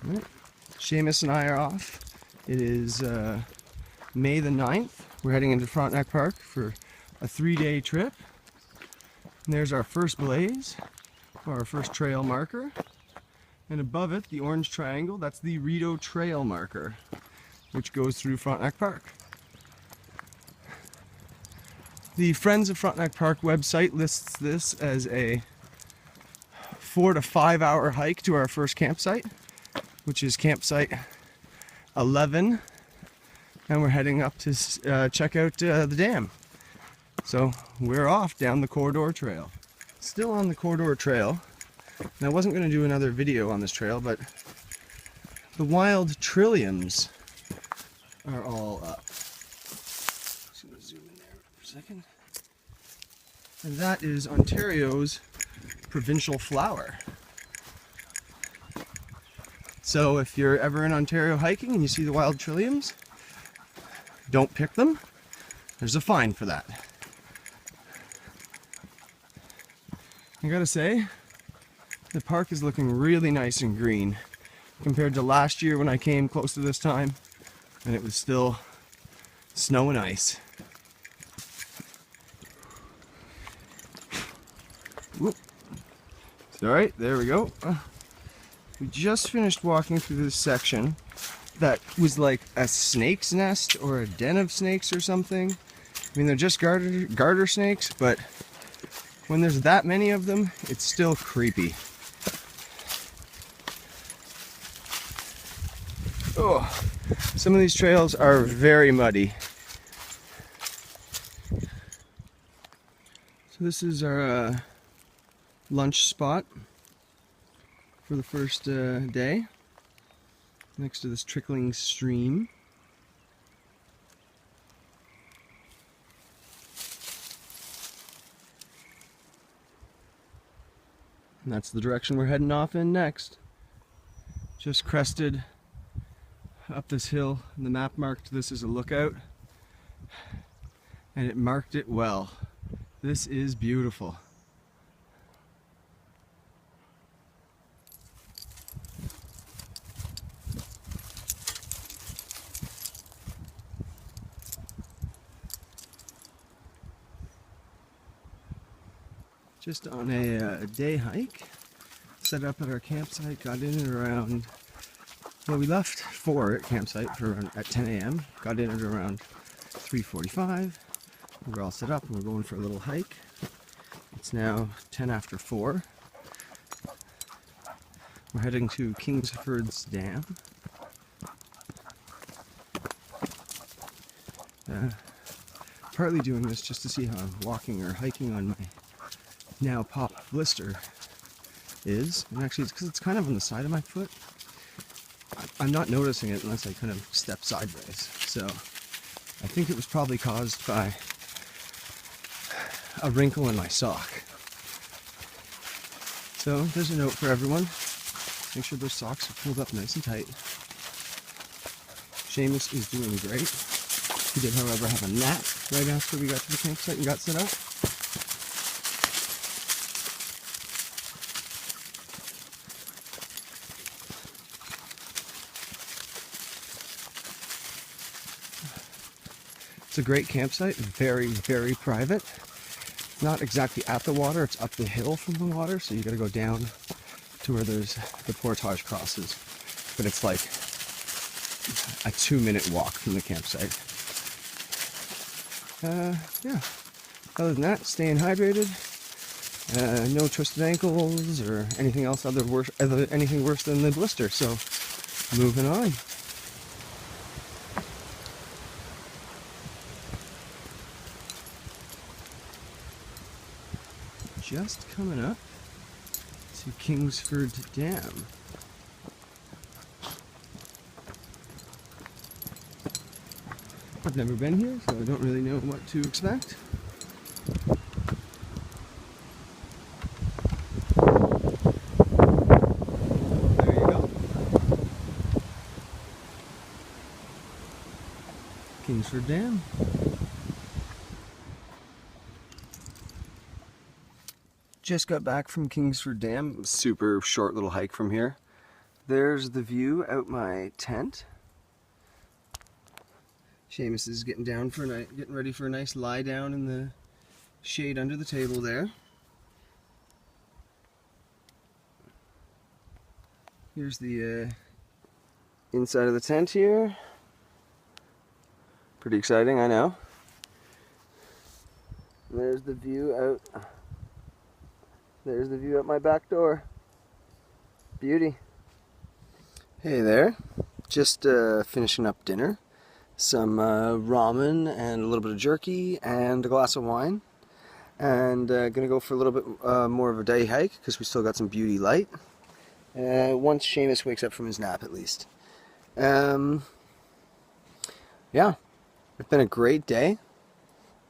Right. Seamus and I are off. It is May the 9th. We're heading into Frontenac Park for a 3-day trip. And there's our first blaze, or our first trail marker. And above it, the orange triangle, that's the Rideau Trail marker, which goes through Frontenac Park. The Friends of Frontenac Park website lists this as a 4 to 5 hour hike to our first campsite, which is campsite 11, and we're heading up to check out the dam. So we're off down the corridor trail. Still on the corridor trail, and I wasn't going to do another video on this trail, but the wild trilliums are all up. Just going to zoom in there for a second. And that is Ontario's provincial flower. So if you're ever in Ontario hiking and you see the wild trilliums, don't pick them. There's a fine for that. I gotta say, the park is looking really nice and green compared to last year when I came close to this time and it was still snow and ice. Whoop. It's alright, there we go. We just finished walking through this section that was like a snake's nest or a den of snakes or something. I mean, they're just garter snakes, but when there's that many of them, it's still creepy. Oh, some of these trails are very muddy. So this is our lunch spot for the first day, next to this trickling stream. And that's the direction we're heading off in next. Just crested up this hill, and the map marked this as a lookout, and it marked it well. This is beautiful. Just on a day hike, set up at our campsite, got in at around, well, we left for campsite at 10 a.m., got in at around 3:45. We're all set up and we're going for a little hike. It's now 10 after 4. We're heading to Kingsford's Dam. Partly doing this just to see how walking or hiking on my now popped blister is, and actually it's because it's kind of on the side of my foot. I'm not noticing it unless I kind of step sideways, so I think it was probably caused by a wrinkle in my sock. So there's a note for everyone: make sure those socks are pulled up nice and tight. Seamus is doing great. He did, however, have a nap right after we got to the campsite and got set up. It's a great campsite, very, very private. It's not exactly at the water, it's up the hill from the water, so you gotta go down to where there's the portage crosses. But it's like a 2-minute walk from the campsite. Yeah. Other than that, staying hydrated. No twisted ankles or anything else anything worse than the blister, so moving on. Just coming up to Kingsford Dam. I've never been here, so I don't really know what to expect. There you go. Kingsford Dam. Just got back from Kingsford Dam. Super short little hike from here. There's the view out my tent. Seamus is getting down for a night, getting ready for a nice lie down in the shade under the table there. Here's the inside of the tent here. Pretty exciting, I know. And there's the view out. There's the view out my back door. Beauty. Hey there. Just finishing up dinner. Some ramen and a little bit of jerky and a glass of wine. And gonna go for a little bit more of a day hike because we still got some beauty light. Once Seamus wakes up from his nap, at least. Yeah, it's been a great day.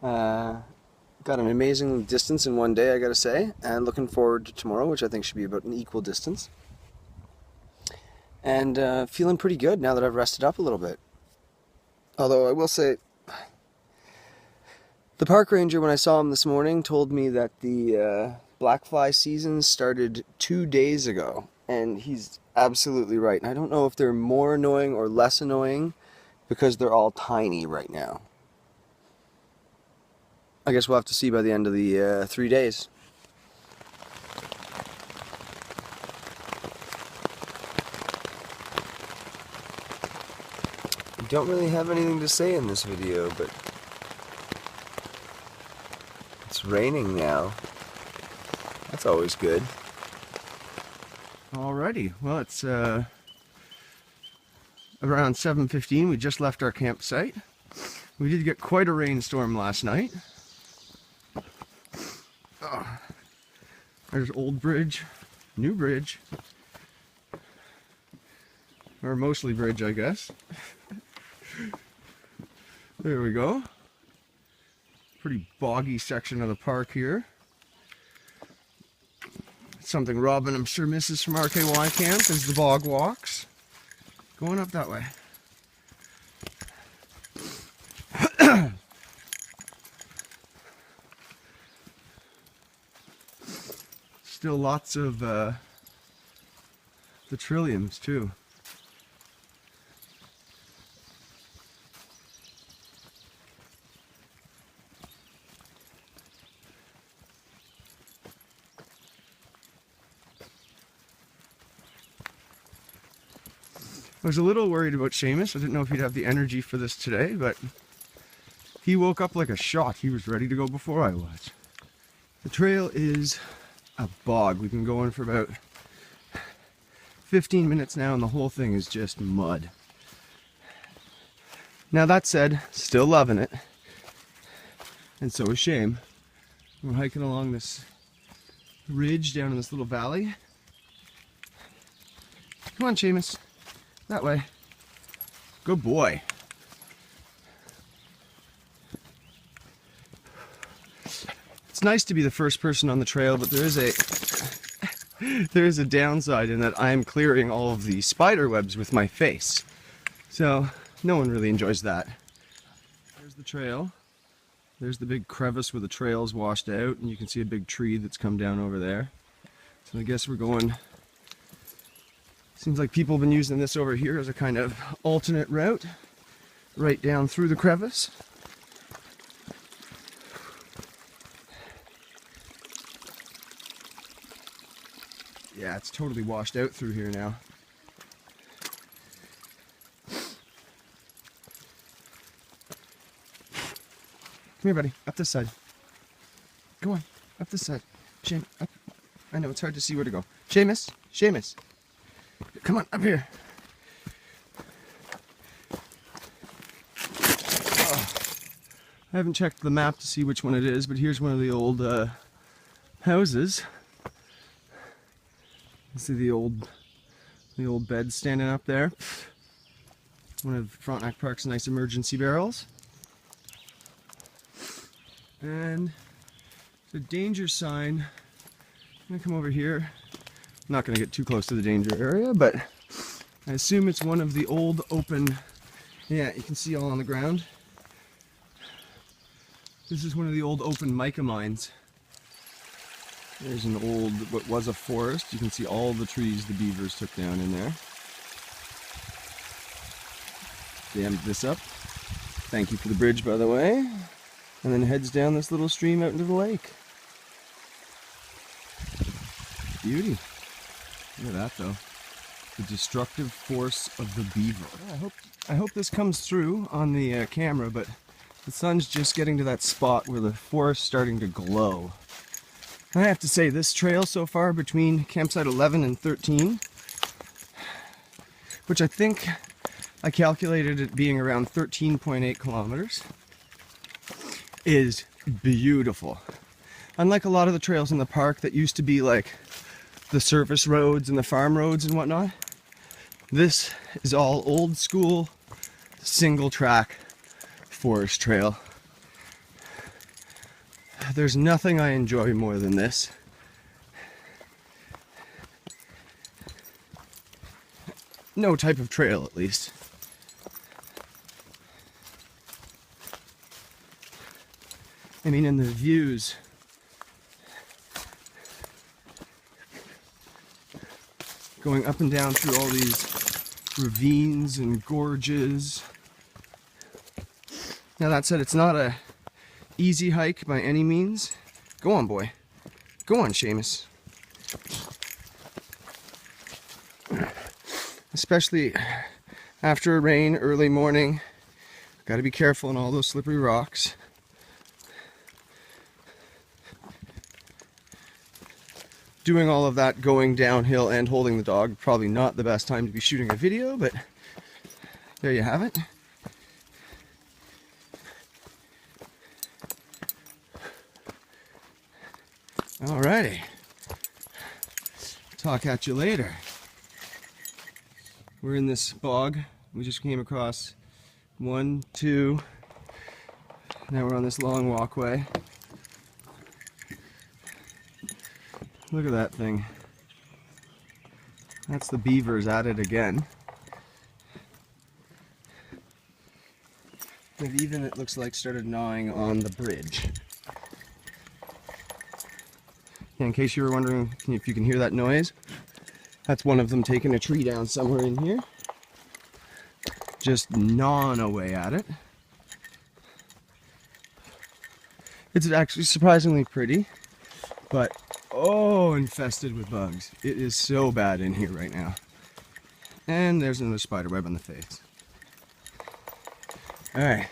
Got an amazing distance in one day, I gotta say, and looking forward to tomorrow, which I think should be about an equal distance. And feeling pretty good now that I've rested up a little bit. Although I will say, the park ranger, when I saw him this morning, told me that the black fly season started 2 days ago. And he's absolutely right. And I don't know if they're more annoying or less annoying because they're all tiny right now. I guess we'll have to see by the end of the 3 days. I don't really have anything to say in this video, but it's raining now. That's always good. Alrighty, well it's around 7:15. We just left our campsite. We did get quite a rainstorm last night. Oh, there's Old Bridge, New Bridge, or mostly bridge, I guess. There we go. Pretty boggy section of the park here. Something Robin, I'm sure, misses from RKY camp is the bog walks. Going up that way. Still lots of the trilliums too. I was a little worried about Seamus. I didn't know if he'd have the energy for this today, but he woke up like a shot. He was ready to go before I was. The trail is a bog. We've been going for about 15 minutes now, and the whole thing is just mud. Now that said, still loving it. And so is Shame. We're hiking along this ridge down in this little valley. Come on, Seamus. That way. Good boy. It's nice to be the first person on the trail, but there is a downside in that I'm clearing all of the spider webs with my face. So no one really enjoys that. There's the trail. There's the big crevice where the trail's washed out, and you can see a big tree that's come down over there. So I guess we're going... Seems like people have been using this over here as a kind of alternate route, right down through the crevice. Yeah, it's totally washed out through here now. Come here, buddy. Up this side. Go on. Up this side. Shame. Up. I know, it's hard to see where to go. Seamus. Seamus. Come on, up here. I haven't checked the map to see which one it is, but here's one of the old houses. You see the old bed standing up there. One of Frontenac Park's nice emergency barrels. And the danger sign. I'm gonna come over here. I'm not gonna get too close to the danger area, but I assume it's one of the old open, yeah, you can see all on the ground. This is one of the old open mica mines There's an old, what was a forest. You can see all the trees the beavers took down in there. Dammed this up. Thank you for the bridge, by the way. And then heads down this little stream out into the lake. Beauty. Look at that, though. The destructive force of the beaver. I hope this comes through on the camera, but the sun's just getting to that spot where the forest's starting to glow. I have to say, this trail so far between campsite 11 and 13, which I think I calculated it being around 13.8 kilometers, is beautiful. Unlike a lot of the trails in the park that used to be like the surface roads and the farm roads and whatnot, this is all old school, single track forest trail. There's nothing I enjoy more than this. No type of trail, at least. I mean, in the views. Going up and down through all these ravines and gorges. Now that said, it's not a easy hike by any means. Go on, boy. Go on, Seamus. Especially after a rain, early morning. Got to be careful on all those slippery rocks. Doing all of that going downhill and holding the dog, probably not the best time to be shooting a video, but there you have it. Alrighty. Talk at you later. We're in this bog. We just came across 1, 2. Now we're on this long walkway. Look at that thing. That's the beavers at it again. They've even, it looks like, started gnawing on the bridge. In case you were wondering if you can hear that noise, that's one of them taking a tree down somewhere in here. Just gnawing away at it. It's actually surprisingly pretty, but oh, infested with bugs. It is so bad in here right now. And there's another spider web on the face. Alright.